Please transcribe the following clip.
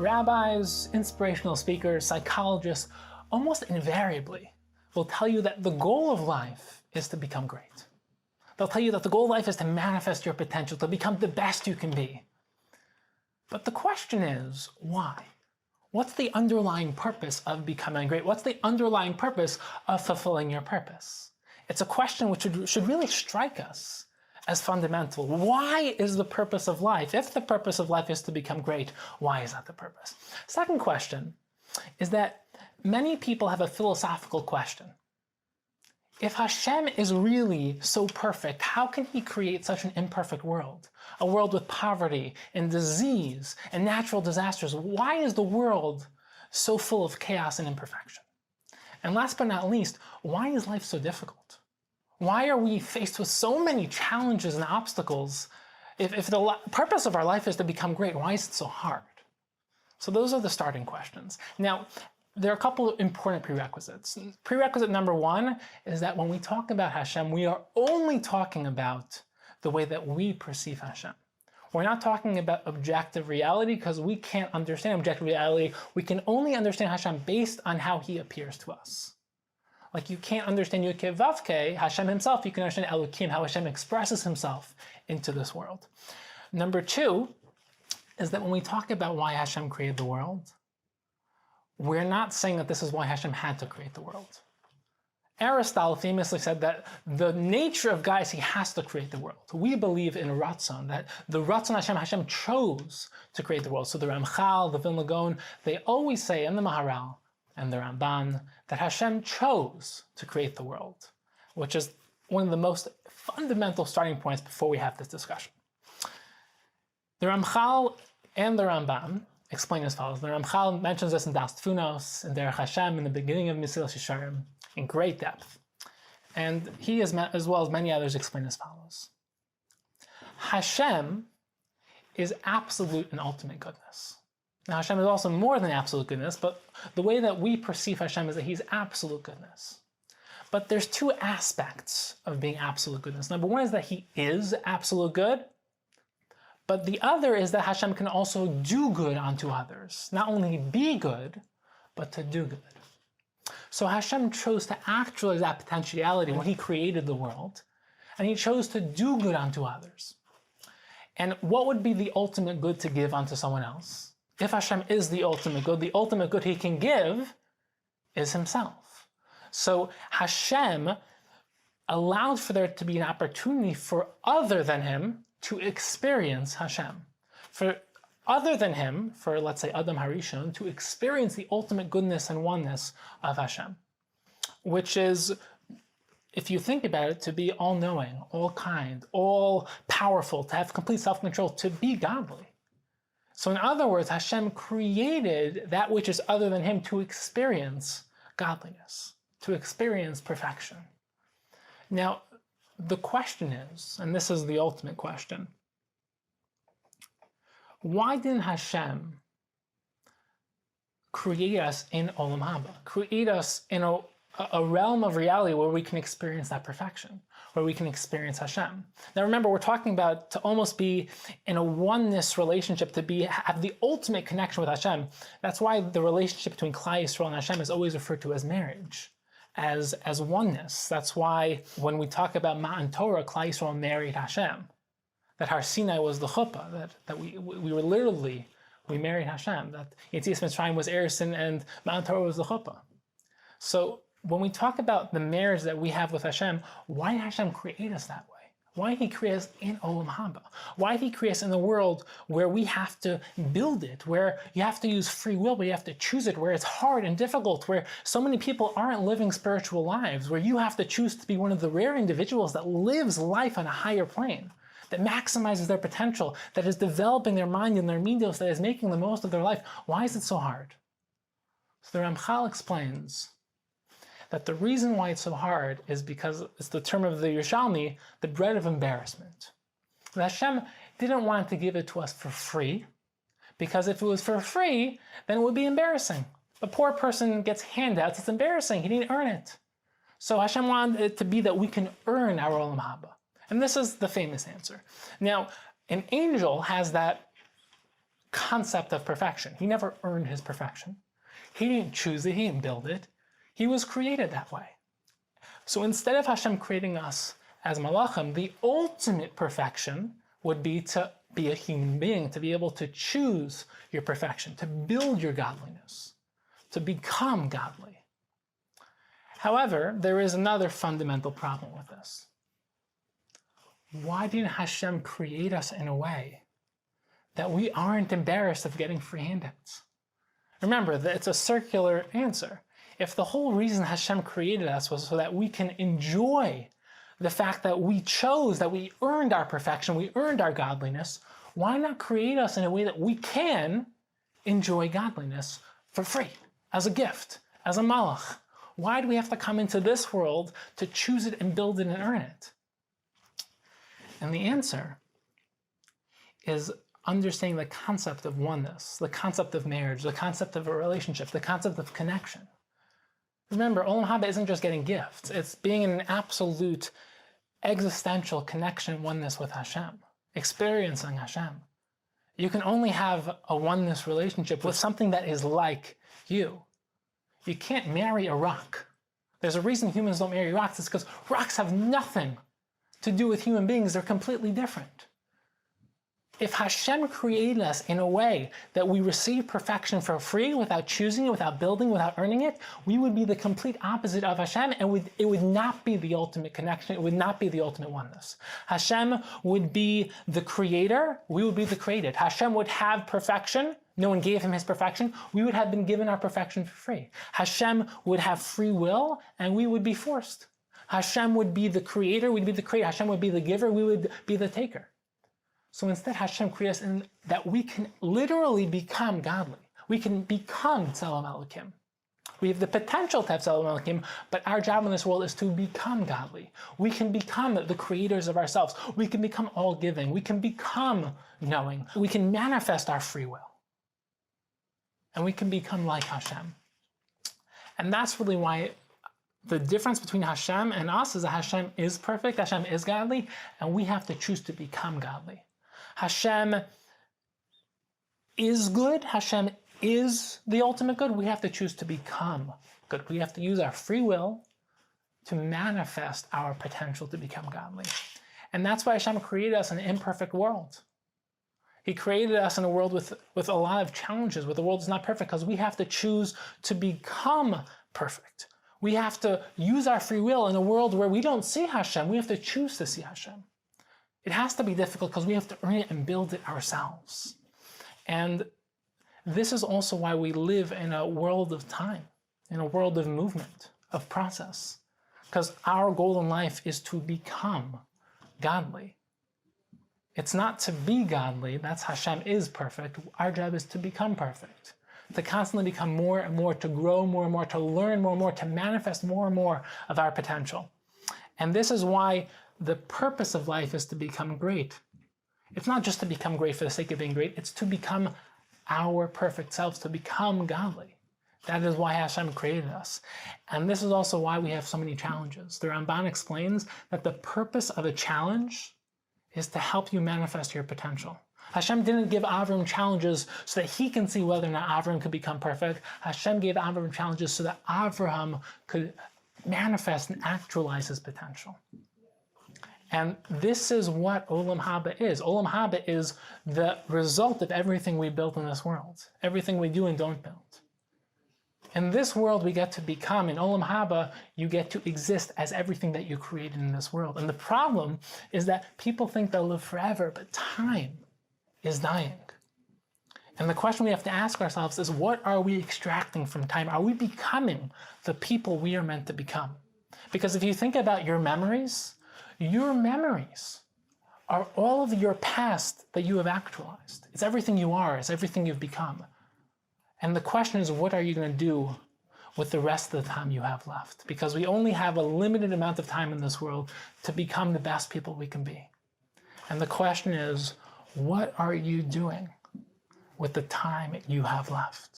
Rabbis, inspirational speakers, psychologists, almost invariably will tell you that the goal of life is to become great. They'll tell you that the goal of life is to manifest your potential, to become the best you can be. But the question is, why? What's the underlying purpose of becoming great? What's the underlying purpose of fulfilling your purpose? It's a question which should really strike us as fundamental. Why is the purpose of life? If the purpose of life is to become great, why is that the purpose? Second question is that many people have a philosophical question. If Hashem is really so perfect, how can he create such an imperfect world? A world with poverty and disease and natural disasters. Why is the world so full of chaos and imperfection? And last but not least, why is life so difficult? Why are we faced with so many challenges and obstacles? If the purpose of our life is to become great, why is it so hard? So those are the starting questions. Now, there are a couple of important prerequisites. Prerequisite number one is that when we talk about Hashem, we are only talking about the way that we perceive Hashem. We're not talking about objective reality because we can't understand objective reality. We can only understand Hashem based on how he appears to us. Like you can't understand Yud-Kei Vav-Kei, Hashem himself, you can understand Elokim, how Hashem expresses himself into this world. Number two is that when we talk about why Hashem created the world, we're not saying that this is why Hashem had to create the world. Aristotle famously said that the nature of God is he has to create the world. We believe in Ratzon, that the Ratzon Hashem chose to create the world. So the Ramchal, the Vilna Gaon, they always say, and the Maharal, and the Ramban, that Hashem chose to create the world, which is one of the most fundamental starting points before we have this discussion. The Ramchal and the Ramban explain as follows. The Ramchal mentions this in Das Tfunos, in Derech Hashem, in the beginning of Mesilas Yesharim, in great depth. And he, as well as many others, explain as follows. Hashem is absolute and ultimate goodness. Now Hashem is also more than absolute goodness, but the way that we perceive Hashem is that he's absolute goodness. But there's two aspects of being absolute goodness. Number one is that he is absolute good, but the other is that Hashem can also do good unto others. Not only be good, but to do good. So Hashem chose to actualize that potentiality when he created the world, and he chose to do good unto others. And what would be the ultimate good to give unto someone else? If Hashem is the ultimate good he can give is himself. So Hashem allowed for there to be an opportunity for other than him to experience Hashem. For other than him, for let's say Adam Harishon, to experience the ultimate goodness and oneness of Hashem. Which is, if you think about it, to be all-knowing, all-kind, all-powerful, to have complete self-control, to be godly. So in other words, Hashem created that which is other than him to experience godliness, to experience perfection. Now, the question is, and this is the ultimate question, why didn't Hashem create us in Olam Haba, create us in a realm of reality where we can experience that perfection, where we can experience Hashem? Now remember, we're talking about to almost be in a oneness relationship, to have the ultimate connection with Hashem. That's why the relationship between Klal Yisrael and Hashem is always referred to as marriage, as oneness. That's why when we talk about Matan Torah, Klal Yisrael married Hashem. That Har Sinai was the chuppah, that we were literally, we married Hashem. That Yetzias Mitzrayim was Erison and Matan Torah was the chuppah. So when we talk about the marriage that we have with Hashem, why did Hashem create us that way? Why did he create us in Olam Haba? Why did he create us in a world where we have to build it, where you have to use free will, but you have to choose it, where it's hard and difficult, where so many people aren't living spiritual lives, where you have to choose to be one of the rare individuals that lives life on a higher plane, that maximizes their potential, that is developing their mind and their medios, that is making the most of their life? Why is it so hard? So the Ramchal explains that the reason why it's so hard is because it's the term of the Yerushalmi, the bread of embarrassment. That Hashem didn't want to give it to us for free, because if it was for free, then it would be embarrassing. A poor person gets handouts, it's embarrassing, he didn't earn it. So Hashem wanted it to be that we can earn our Olam Haba. And this is the famous answer. Now, an angel has that concept of perfection. He never earned his perfection. He didn't choose it, he didn't build it. He was created that way. So instead of Hashem creating us as malachim, the ultimate perfection would be to be a human being, to be able to choose your perfection, to build your godliness, to become godly. However, there is another fundamental problem with this. Why didn't Hashem create us in a way that we aren't embarrassed of getting free handouts? Remember that it's a circular answer. If the whole reason Hashem created us was so that we can enjoy the fact that we chose, that we earned our perfection, we earned our godliness, why not create us in a way that we can enjoy godliness for free, as a gift, as a malach? Why do we have to come into this world to choose it and build it and earn it? And the answer is understanding the concept of oneness, the concept of marriage, the concept of a relationship, the concept of connection. Remember, Olam Haba isn't just getting gifts, it's being in an absolute existential connection, oneness with Hashem, experiencing Hashem. You can only have a oneness relationship with something that is like you. You can't marry a rock. There's a reason humans don't marry rocks. It's because rocks have nothing to do with human beings. They're completely different. If Hashem created us in a way that we receive perfection for free, without choosing it, without building, without earning it, we would be the complete opposite of Hashem, and it would not be the ultimate connection, it would not be the ultimate oneness. Hashem would be the creator, we would be the created. Hashem would have perfection, no one gave him his perfection, we would have been given our perfection for free. Hashem would have free will, and we would be forced. Hashem would be the creator, we'd be the creator. Hashem would be the giver, we would be the taker. So instead, Hashem created us in that we can literally become godly. We can become Tzelem Elokim. We have the potential to have Tzelem Elokim, but our job in this world is to become godly. We can become the creators of ourselves. We can become all-giving. We can become knowing. We can manifest our free will. And we can become like Hashem. And that's really why the difference between Hashem and us is that Hashem is perfect, Hashem is godly, and we have to choose to become godly. Hashem is good, Hashem is the ultimate good. We have to choose to become good. We have to use our free will to manifest our potential to become godly. And that's why Hashem created us in an imperfect world. He created us in a world with a lot of challenges, where the world is not perfect, because we have to choose to become perfect. We have to use our free will in a world where we don't see Hashem. We have to choose to see Hashem. It has to be difficult because we have to earn it and build it ourselves. And this is also why we live in a world of time, in a world of movement, of process. Because our goal in life is to become godly. It's not to be godly, that's Hashem is perfect. Our job is to become perfect. To constantly become more and more, to grow more and more, to learn more and more, to manifest more and more of our potential. And this is why the purpose of life is to become great. It's not just to become great for the sake of being great, it's to become our perfect selves, to become godly. That is why Hashem created us. And this is also why we have so many challenges. The Ramban explains that the purpose of a challenge is to help you manifest your potential. Hashem didn't give Avram challenges so that he can see whether or not Avram could become perfect. Hashem gave Avram challenges so that Avraham could manifest and actualize his potential. And this is what Olam Haba is. Olam Haba is the result of everything we built in this world, everything we do and don't build. In this world, we get to become. In Olam Haba, you get to exist as everything that you created in this world. And the problem is that people think they'll live forever, but time is dying. And the question we have to ask ourselves is, what are we extracting from time? Are we becoming the people we are meant to become? Because if you think about your memories are all of your past that you have actualized. It's everything you are, it's everything you've become. And the question is, what are you going to do with the rest of the time you have left? Because we only have a limited amount of time in this world to become the best people we can be. And the question is, what are you doing with the time you have left?